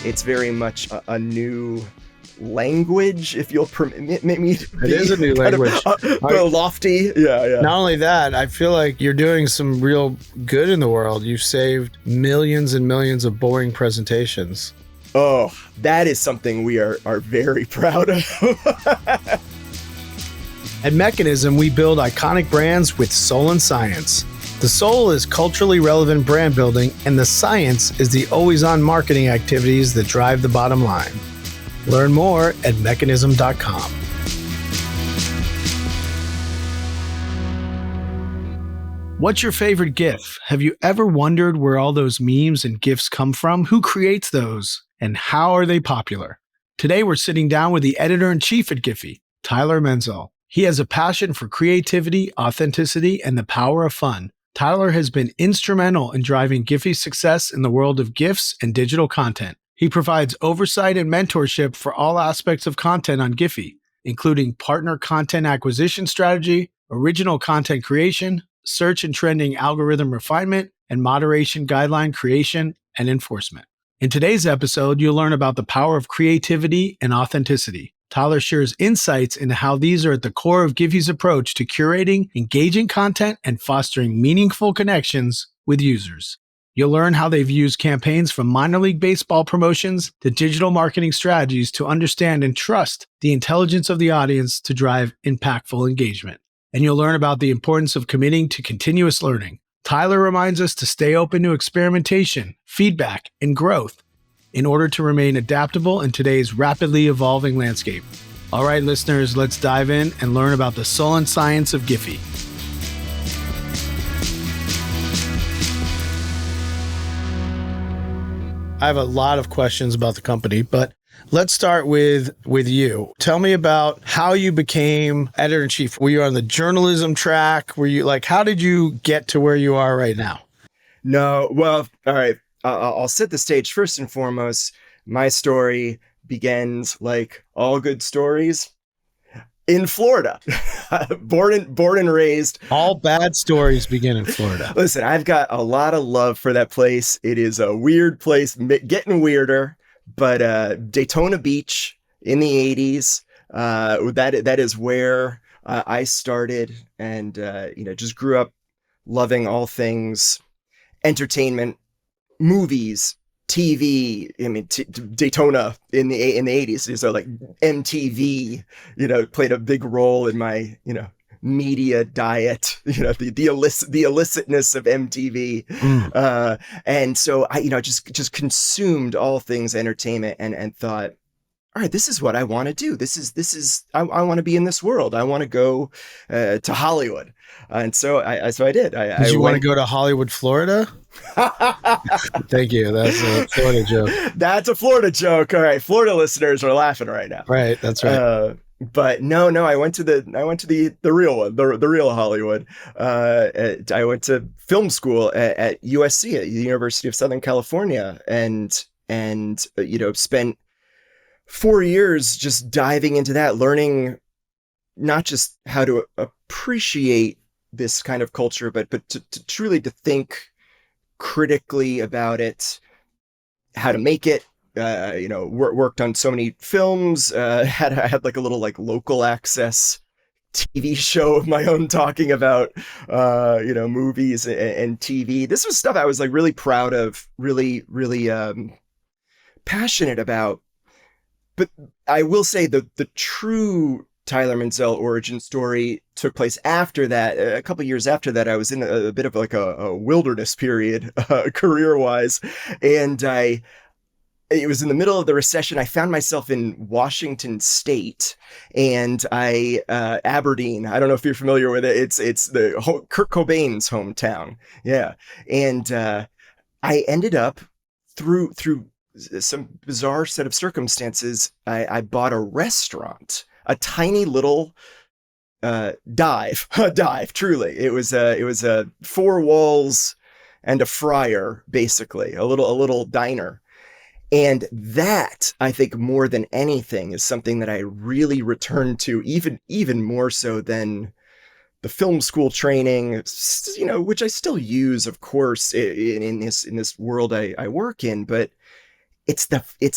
It's very much a new language, if you'll permit me to be. It is a new language. Lofty. Yeah. Not only that, I feel like you're doing some real good in the world. You've saved millions and millions of boring presentations. Oh, that is something we are very proud of. At Mechanism, we build iconic brands with soul and science. The soul is culturally relevant brand building, and the science is the always-on marketing activities that drive the bottom line. Learn more at mechanism.com. What's your favorite GIF? Have you ever wondered where all those memes and GIFs come from? Who creates those? And how are they popular? Today, we're sitting down with the editor-in-chief at Giphy, Tyler Menzel. He has a passion for creativity, authenticity, and the power of fun. Tyler has been instrumental in driving Giphy's success in the world of GIFs and digital content. He provides oversight and mentorship for all aspects of content on Giphy, including partner content acquisition strategy, original content creation, search and trending algorithm refinement, and moderation guideline creation and enforcement. In today's episode, you'll learn about the power of creativity and authenticity. Tyler shares insights into how these are at the core of Giphy's approach to curating, engaging content, and fostering meaningful connections with users. You'll learn how they've used campaigns from minor league baseball promotions to digital marketing strategies to understand and trust the intelligence of the audience to drive impactful engagement. And you'll learn about the importance of committing to continuous learning. Tyler reminds us to stay open to experimentation, feedback, and growth in order to remain adaptable in today's rapidly evolving landscape. All right, listeners, let's dive in and learn about the soul and science of Giphy. I have a lot of questions about the company, but let's start with you. Tell me about how you became editor-in-chief. Were you on the journalism track? Were you how did you get to where you are right now? No, well, all right. I'll set the stage. First and foremost, my story begins, like all good stories, in Florida. born and raised. All bad stories begin in Florida. Listen, I've got a lot of love for that place. It is a weird place, getting weirder, but Daytona Beach in the 80s, that is where I started, and just grew up loving all things entertainment, movies, TV. I mean, Daytona in the 80s. So like MTV, played a big role in my, media diet, the illicitness of MTV. And so I, just consumed all things entertainment and thought, all right, this is what I want to do. I want to be in this world. I want to go to Hollywood. And so I did. Did you want to go to Hollywood, Florida? Thank you. That's a Florida joke. That's a Florida joke. All right. Florida listeners are laughing right now. Right. That's right. But no, I went to the real one, the real Hollywood. I went to film school at USC, at the University of Southern California, and spent 4 years just diving into that, learning not just how to appreciate this kind of culture, but to truly to think critically about it, how to make it. Worked on so many films. Had like a little local access TV show of my own talking about movies and TV. This was stuff I was really proud of, really passionate about. But I will say the true Tyler Menzel origin story took place after that. A couple of years after that, I was in a bit of a wilderness period, career-wise, and it was in the middle of the recession. I found myself in Washington State, and Aberdeen. I don't know if you're familiar with it. It's Kurt Cobain's hometown. Yeah, and I ended up through some bizarre set of circumstances. I bought a restaurant, a tiny little dive. Truly, it was a 4 walls and a fryer, basically a little diner. And that, I think, more than anything, is something that I really returned to, even more so than the film school training, which I still use, of course, in this world I work in. But it's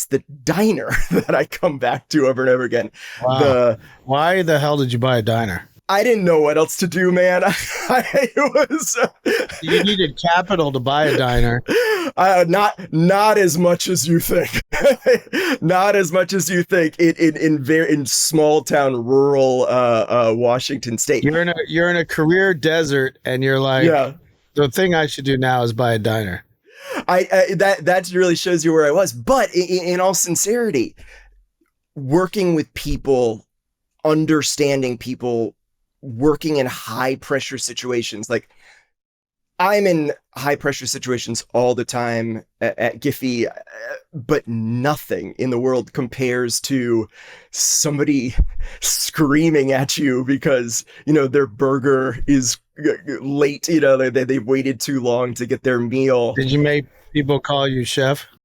the diner that I come back to over and over again. Wow. The Why the hell did you buy a diner? I didn't know what else to do, man. It was You needed capital to buy a diner. not as much as you think. Not as much as you think. In small town, rural Washington State. You're in a career desert, and you're like, Yeah, the thing I should do now is buy a diner. that really shows you where I was. But in all sincerity, working with people, understanding people, working in high pressure situations, like I'm in high pressure situations all the time at Giphy, but nothing in the world compares to somebody screaming at you because, their burger is late, they've waited too long to get their meal. Did you make people call you chef?